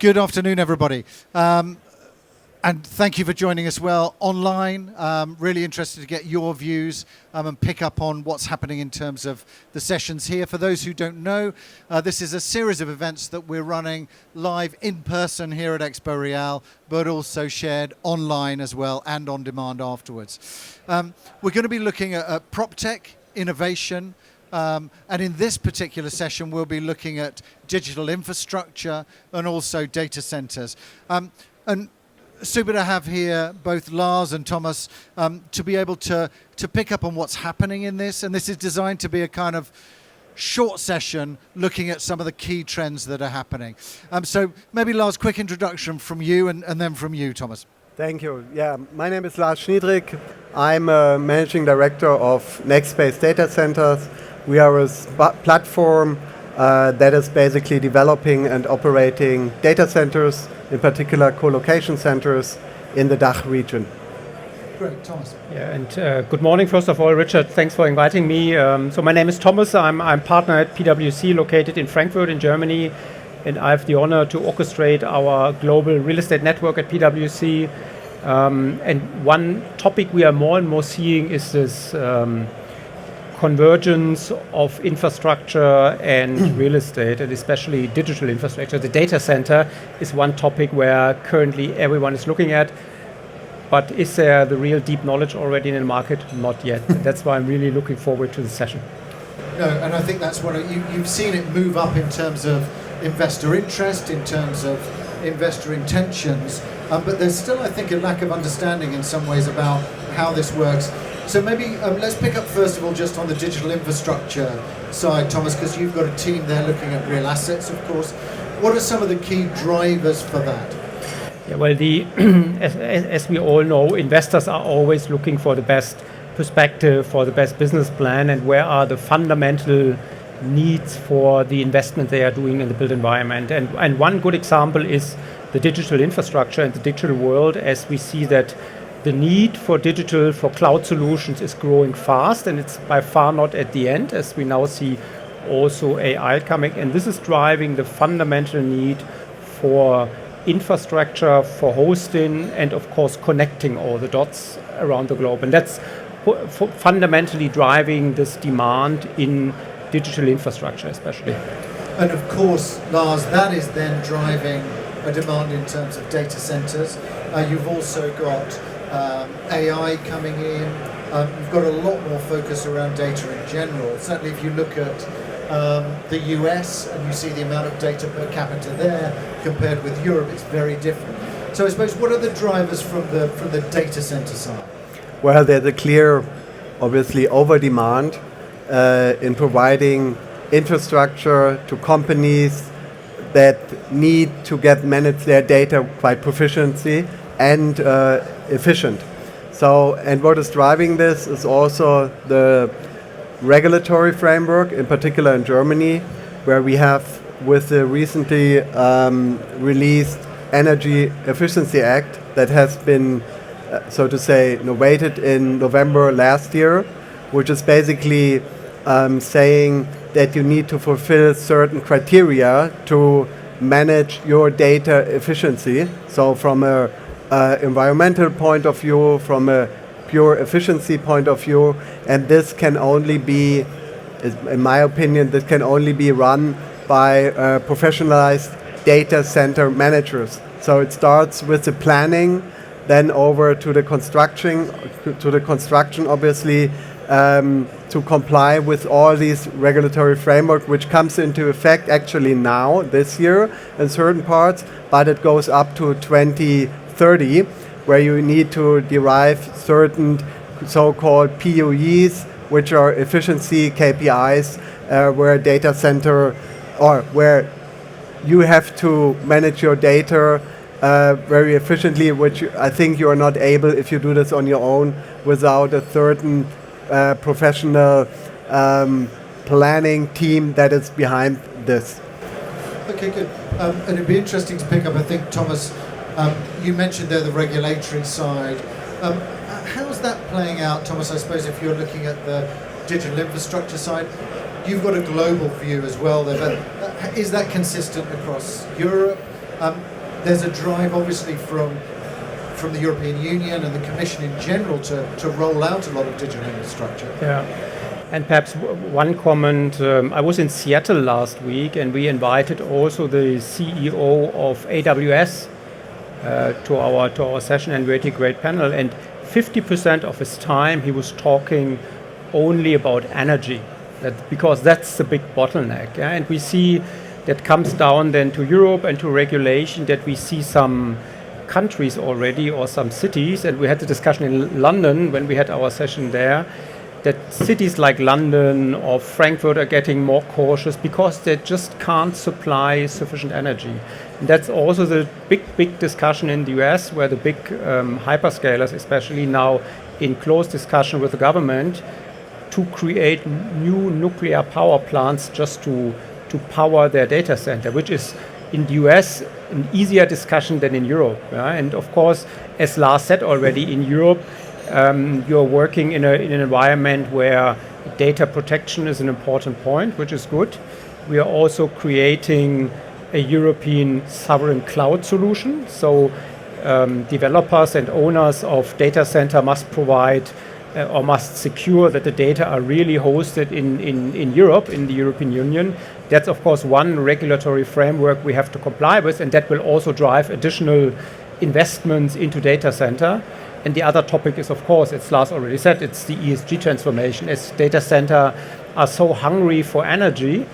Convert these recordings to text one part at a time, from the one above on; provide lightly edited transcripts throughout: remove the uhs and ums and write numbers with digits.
Good afternoon, everybody. And thank you for joining us online. Really interested to get your views and pick up on what's happening in terms of the sessions here. For those who don't know, this is a series of events that we're running live in person here at EXPO Real, but also shared online as well and on demand afterwards. We're going to be looking at prop tech, innovation, and in this particular session, we'll be looking at digital infrastructure and also data centers. And super to have here both Lars and Thomas to be able to pick up on what's happening in this. And this is designed to be a kind of short session looking at some of the key trends that are happening. So maybe Lars, quick introduction from you and then from you, Thomas. Thank you. Yeah, my name is Lars Schnidrig. I'm a managing director of nexspace data centers. We are a platform that is basically developing and operating data centers, in particular co-location centers in the DACH region. Great, Thomas. Yeah, and good morning, first of all, Richard. Thanks for inviting me. So my name is Thomas. I'm partner at PwC, located in Frankfurt in Germany, and I have the honor to orchestrate our global real estate network at PwC. And one topic we are more and more seeing is this convergence of infrastructure and real estate, and especially digital infrastructure. The data center is one topic where currently everyone is looking at, but is there the real deep knowledge already in the market? Not yet. That's why I'm really looking forward to the session. No, and I think that's what you've seen it move up in terms of investor interest, in terms of investor intentions, but there's still, I think, a lack of understanding in some ways about how this works. So maybe let's pick up first of all just on the digital infrastructure side, Thomas, because you've got a team there looking at real assets, of course. What are some of the key drivers for that? Yeah, well, as we all know, investors are always looking for the best perspective, for the best business plan, and where are the fundamental needs for the investment they are doing in the built environment. And one good example is the digital infrastructure and the digital world, as we see that the need for digital, for cloud solutions is growing fast, and it's by far not at the end, as we now see also AI coming. And this is driving the fundamental need for infrastructure, for hosting, and of course connecting all the dots around the globe. And that's fundamentally driving this demand in digital infrastructure especially. And of course, Lars, that is then driving a demand in terms of data centers. You've also got AI coming in. You've got a lot more focus around data in general. Certainly if you look at the US and you see the amount of data per capita there compared with Europe, it's very different. So I suppose, what are the drivers from the data center side? Well, there's a clear, obviously, over-demand in providing infrastructure to companies that need to manage their data quite proficiently and efficient. So, and what is driving this is also the regulatory framework, in particular in Germany, where we have, with the recently released Energy Efficiency Act that has been, so to say, innovated in November last year, which is basically saying that you need to fulfill certain criteria to manage your data efficiency. So from a environmental point of view, from a pure efficiency point of view, and this can only be, in my opinion, this can only be run by professionalized data center managers. So it starts with the planning, then over to the construction obviously, to comply with all these regulatory framework, which comes into effect actually now, this year, in certain parts, but it goes up to 2030, where you need to derive certain so-called PUEs, which are efficiency KPIs, where data center, or where you have to manage your data very efficiently, which I think you are not able if you do this on your own without a certain professional planning team that is behind this. Okay, good. And it'd be interesting to pick up, I think, Thomas, you mentioned there the regulatory side. How's that playing out, Thomas, I suppose, if you're looking at the digital infrastructure side? You've got a global view as well there, but is that consistent across Europe? There's a drive, obviously, from the European Union and the Commission in general to roll out a lot of digital infrastructure. Yeah. And perhaps one comment, I was in Seattle last week and we invited also the CEO of AWS to our session, and we had a great panel, and 50% of his time he was talking only about energy, because that's the big bottleneck. Yeah? And we see that comes down then to Europe and to regulation, that we see some countries already or some cities, and we had the discussion in London when we had our session there, that cities like London or Frankfurt are getting more cautious because they just can't supply sufficient energy. And that's also the big discussion in the US, where the big hyperscalers especially now in close discussion with the government to create new nuclear power plants just to power their data center, which is in the US an easier discussion than in Europe. Yeah? And of course, as Lars said already, in Europe, you're working in an environment where data protection is an important point, which is good. We are also creating a European sovereign cloud solution. So developers and owners of data center must provide or must secure that the data are really hosted in Europe, in the European Union. That's of course one regulatory framework we have to comply with, and that will also drive additional investments into data center. And the other topic is, of course, as Lars already said, it's the ESG transformation. As data center are so hungry for energy,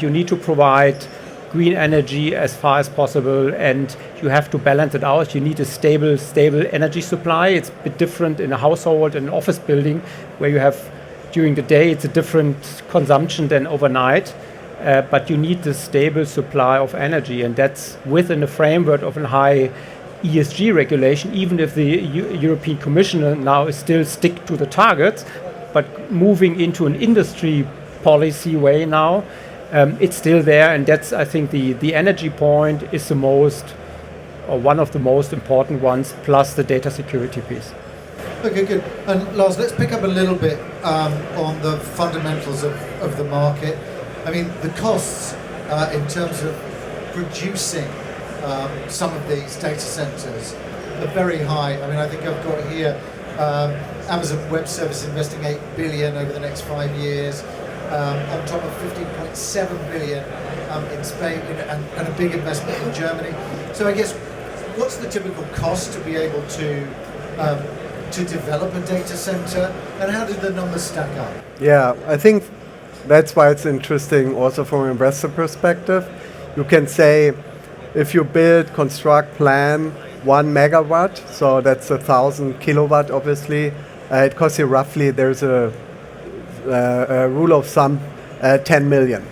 you need to provide green energy as far as possible, and you have to balance it out. You need a stable energy supply. It's a bit different in a household and an office building, where you have, during the day, it's a different consumption than overnight. But you need the stable supply of energy, and that's within the framework of a high ESG regulation, even if the European Commission now is still stick to the targets, but moving into an industry policy way now, it's still there, and that's, I think, the energy point is the most, or one of the most important ones, plus the data security piece. Okay, good. And Lars, let's pick up a little bit on the fundamentals of the market. I mean, the costs in terms of producing some of these data centers are very high. I mean, I think I've got here Amazon Web Services investing $8 billion over the next 5 years, on top of 15.7 billion in Spain, and a big investment in Germany. So I guess, what's the typical cost to be able to develop a data center, and how do the numbers stack up? Yeah, I think that's why it's interesting also from an investor perspective. You can say, if you build, construct, plan 1 megawatt, so that's 1,000 kilowatt obviously, it costs you roughly, there's a rule of thumb, 10 million.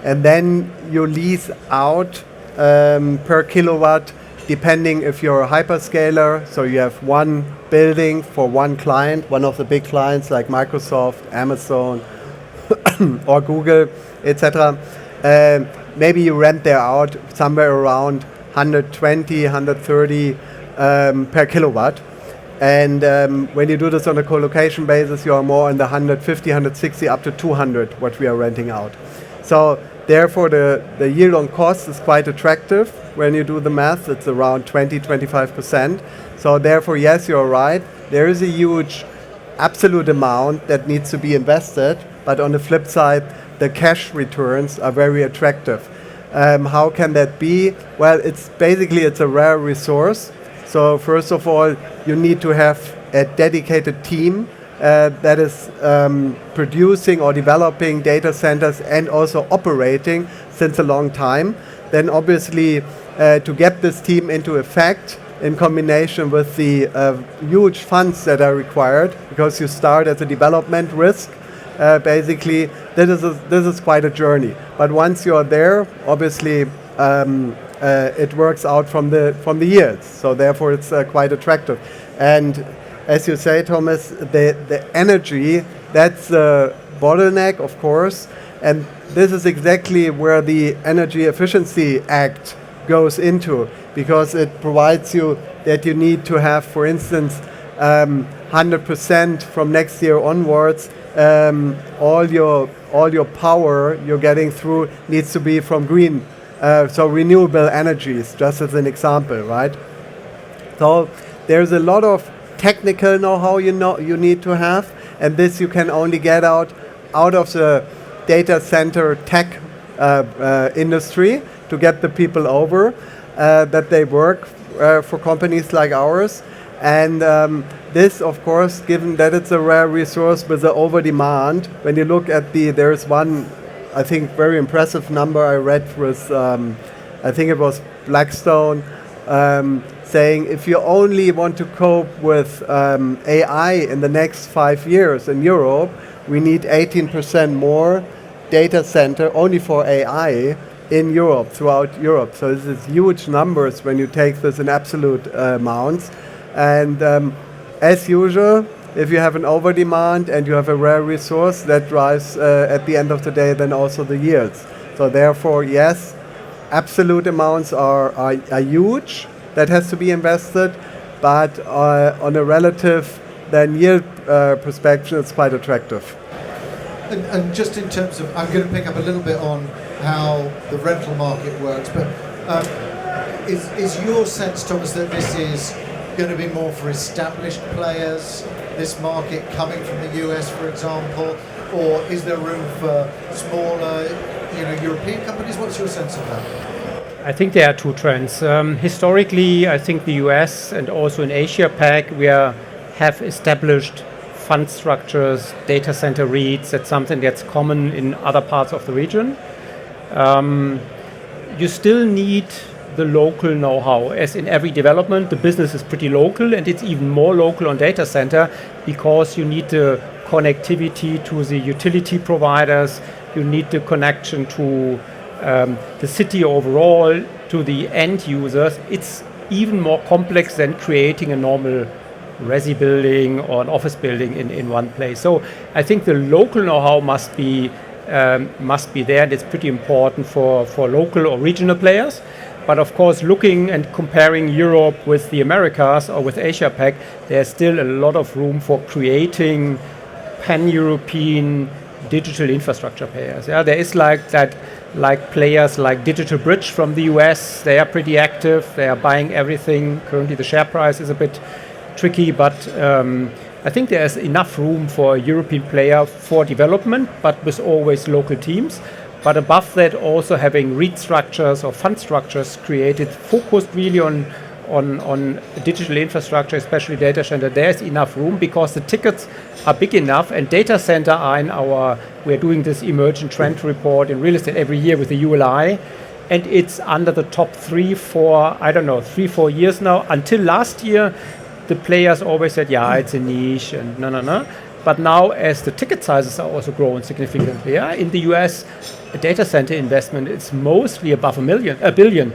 And then you lease out per kilowatt, depending if you're a hyperscaler, so you have one building for one client, one of the big clients like Microsoft, Amazon, or Google, etc. Maybe you rent there out somewhere around 120, 130 per kilowatt. And when you do this on a co-location basis, you are more in the 150, 160, up to 200, what we are renting out. So therefore, the yield on cost is quite attractive. When you do the math, it's around 20-25%. So therefore, yes, you're right. There is a huge absolute amount that needs to be invested. But on the flip side, the cash returns are very attractive. How can that be? Well, it's a rare resource. So first of all, you need to have a dedicated team that is producing or developing data centers and also operating since a long time. Then obviously, to get this team into effect, in combination with the huge funds that are required, because you start as a development risk, basically, this is quite a journey. But once you're there, obviously, it works out from the yields. So therefore, it's quite attractive. And as you say, Thomas, the energy, that's the bottleneck, of course. And this is exactly where the Energy Efficiency Act goes into, because it provides you that you need to have, for instance, 100% from next year onwards. All your power you're getting through needs to be from green So renewable energies, just as an example, right? So there's a lot of technical know-how you need to have, and this you can only get out of the data center tech industry to get the people over that they work for companies like ours. And this, of course, given that it's a rare resource with the over demand, when you look at there's one, I think, very impressive number I read was, I think it was Blackstone, saying if you only want to cope with AI in the next 5 years in Europe, we need 18% more data center only for AI in Europe, throughout Europe. So this is huge numbers when you take this in absolute amounts. And as usual, if you have an over demand and you have a rare resource, that drives at the end of the day then also the yields. So therefore, yes, absolute amounts are huge that has to be invested, but on a relative then yield perspective, it's quite attractive. And just in terms of, I'm going to pick up a little bit on how the rental market works, but is your sense, Thomas, that this is going to be more for established players, this market coming from the US, for example, or is there room for smaller, European companies? What's your sense of that? I think there are two trends. Historically, I think the US and also in Asia Pac, we have established fund structures, data center REITs. That's something that's common in other parts of the region. You still need the local know-how. As in every development, the business is pretty local, and it's even more local on data center because you need the connectivity to the utility providers, you need the connection to the city overall, to the end users. It's even more complex than creating a normal resi building or an office building in one place. So I think the local know-how must be there, and it's pretty important for local or regional players. But of course, looking and comparing Europe with the Americas or with Asia Pac, there's still a lot of room for creating pan-European digital infrastructure players. Yeah, there is like players like Digital Bridge from the US. They are pretty active. They are buying everything. Currently, the share price is a bit tricky, but I think there's enough room for a European player for development, but with always local teams. But above that, also having REIT structures or fund structures created, focused really on digital infrastructure, especially data center. There's enough room because the tickets are big enough, and data center are we're doing this emerging trend report in real estate every year with the ULI, and it's under the top 3-4 years now. Until last year, the players always said, yeah, it's a niche and no. But now, as the ticket sizes are also growing significantly, in the US, a data center investment is mostly above $1 billion.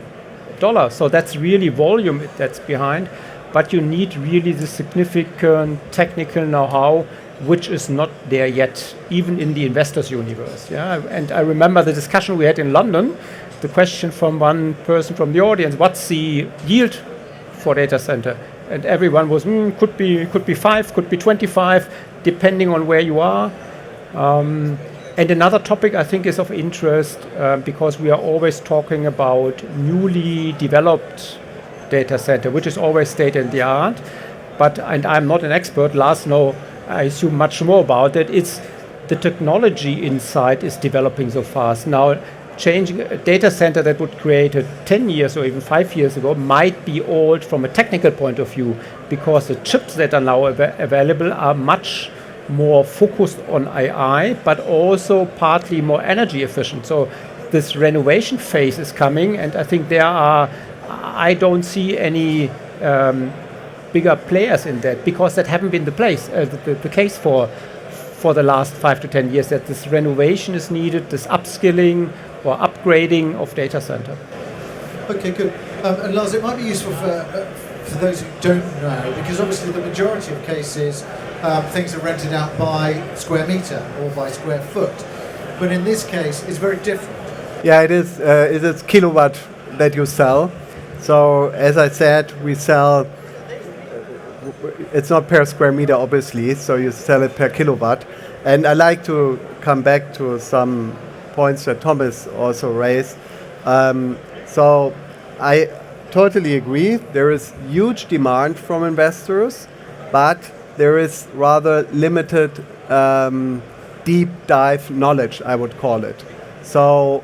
So that's really volume that's behind. But you need really the significant technical know-how, which is not there yet, even in the investors' universe. Yeah, and I remember the discussion we had in London. The question from one person from the audience: what's the yield for data center? And everyone was could be 5, could be 25. Depending on where you are. And another topic I think is of interest because we are always talking about newly developed data center, which is always state-of-the-art. And I'm not an expert, Lars knows, I assume, much more about it. It's the technology inside is developing so fast. Now, changing a data center that would created 10 years or even 5 years ago might be old from a technical point of view because the chips that are now available are much more focused on AI, but also partly more energy efficient. So this renovation phase is coming, and I think I don't see any bigger players in that because that haven't been the case for the last 5 to 10 years, that this renovation is needed, this upskilling or upgrading of data center. Okay, good. And Lars, it might be useful for those who don't know, because obviously the majority of cases things are rented out by square meter or by square foot. But in this case, it's very different. Yeah, it is. It's kilowatt that you sell. So as I said, we sell, it's not per square meter, obviously, so you sell it per kilowatt. And I like to come back to some points that Thomas also raised. So I totally agree. There is huge demand from investors, but there is rather limited deep dive knowledge, I would call it. So,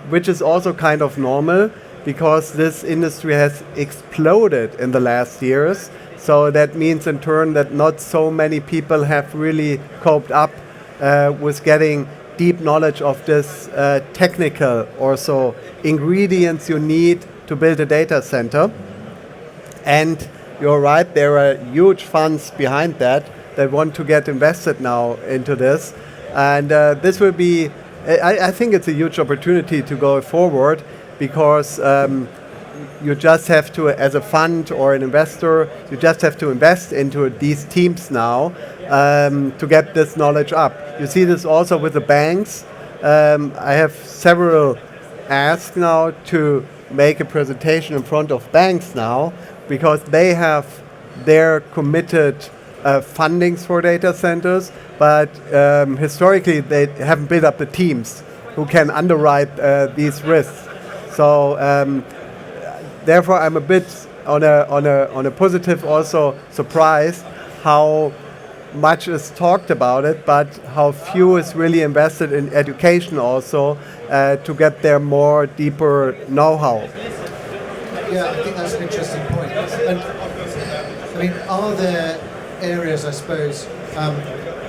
which is also kind of normal because this industry has exploded in the last years. So that means in turn that not so many people have really coped up with getting deep knowledge of this technical also ingredients you need to build a data center. And you're right, there are huge funds behind that want to get invested now into this. And this will be, I think it's a huge opportunity to go forward because you just have to, as a fund or an investor, you just have to invest into these teams now to get this knowledge up. You see this also with the banks. I have several asks now to make a presentation in front of banks now because they have their committed fundings for data centers, but historically they haven't built up the teams who can underwrite these risks. So therefore, I'm a bit on a positive also surprised how much is talked about it, but how few is really invested in education also to get their more deeper know-how. Yeah, I think that's an interesting point. And I mean, are there areas, I suppose? I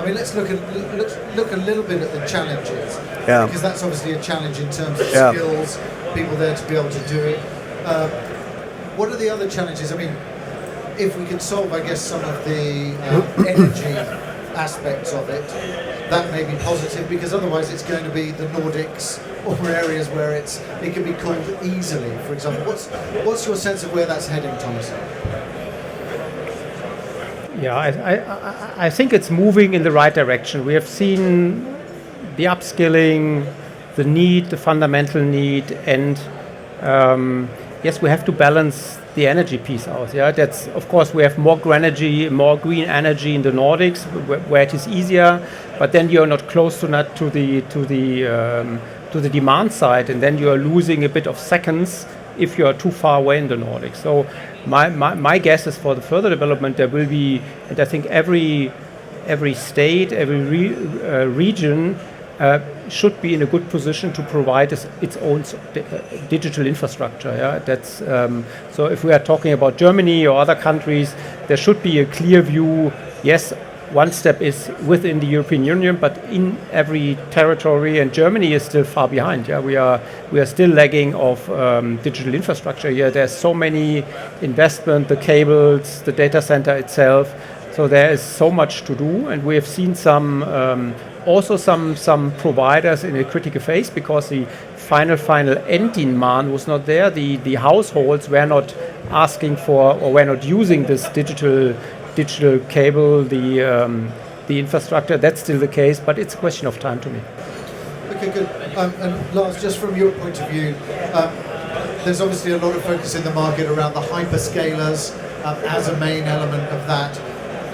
mean, let's look a little bit at the challenges, because that's obviously a challenge in terms of skills, people there to be able to do it. What are the other challenges? I mean, if we could solve, I guess, some of the energy aspects of it, that may be positive, because otherwise it's going to be the Nordics or areas where it can be cooled easily, for example. What's your sense of where that's heading, Thomas? Yeah, I think it's moving in the right direction. We have seen the upskilling, the need, the fundamental need, and yes, we have to balance the energy piece out. Yeah, that's, of course, we have more green energy in the Nordics where it is easier, but then you're not close enough to the demand side, and then you are losing a bit of seconds if you are too far away in the Nordics. So my guess is for the further development there will be, and I think every state, every region should be in a good position to provide its own digital infrastructure. Yeah, that's so. If we are talking about Germany or other countries, there should be a clear view. Yes, one step is within the European Union, but in every territory, and Germany is still far behind. Yeah, we are still lagging of digital infrastructure here. There's so many investment, the cables, the data center itself. So there is so much to do, and we have seen some providers in a critical phase because the final end demand was not there. The households were not asking for or were not using this digital cable, the infrastructure. That's still the case, but it's a question of time to me. Okay, good. And Lars, just from your point of view, there's obviously a lot of focus in the market around the hyperscalers as a main element of that.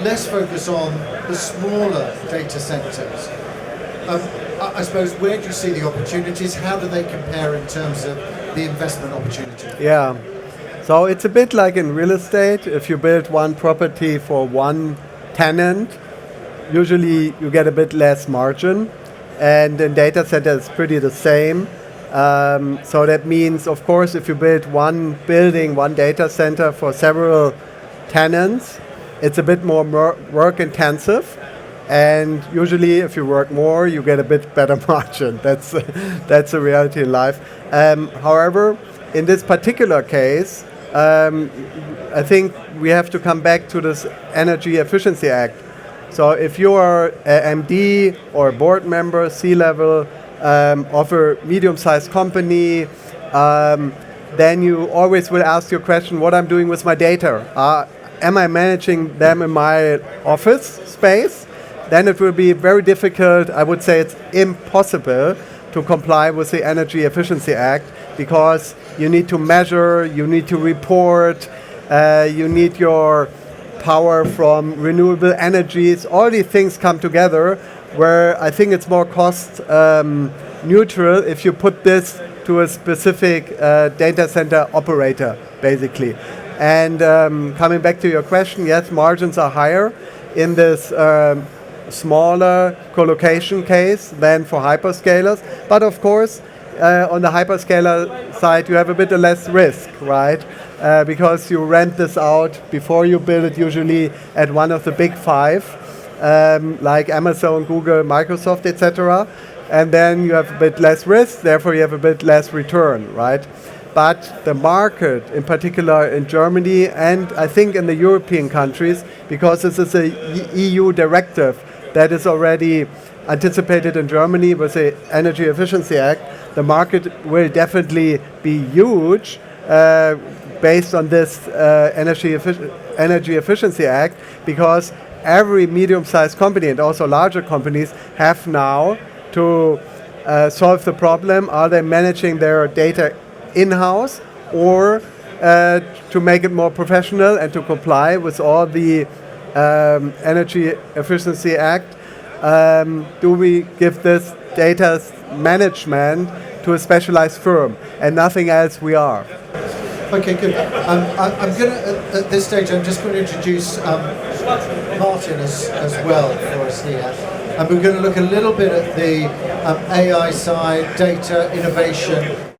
Less focus on the smaller data centers. I suppose, where do you see the opportunities? How do they compare in terms of the investment opportunity? Yeah, so it's a bit like in real estate. If you build one property for one tenant, usually you get a bit less margin. And in data center, it's pretty the same. So that means, of course, if you build one building, one data center for several tenants, it's a bit more work intensive. And usually if you work more, you get a bit better margin. That's a reality in life. However, in this particular case, I think we have to come back to this Energy Efficiency Act. So if you are an MD or a board member, C-level, of a medium-sized company, then you always will ask your question, what I'm doing with my data. Am I managing them in my office space? Then it will be very difficult. I would say it's impossible to comply with the Energy Efficiency Act because you need to measure, you need to report, you need your power from renewable energies. All these things come together where I think it's more cost neutral if you put this to a specific data center operator, basically. And coming back to your question, yes, margins are higher in this smaller colocation case than for hyperscalers. But of course, on the hyperscaler side, you have a bit less risk, right? Because you rent this out before you build it, usually at one of the big five, like Amazon, Google, Microsoft, etc. And then you have a bit less risk, therefore you have a bit less return, right? But the market, in particular in Germany and I think in the European countries, because this is a EU directive that is already anticipated in Germany with the Energy Efficiency Act, the market will definitely be huge based on this Energy Efficiency Act, because every medium-sized company and also larger companies have now to solve the problem. Are they managing their data in-house, or to make it more professional and to comply with all the Energy Efficiency Act? Do we give this data management to a specialized firm and nothing else? We are. Okay, good. I'm going to, at this stage, I'm just going to introduce Martin as well for us here. And we're going to look a little bit at the AI side, data, innovation,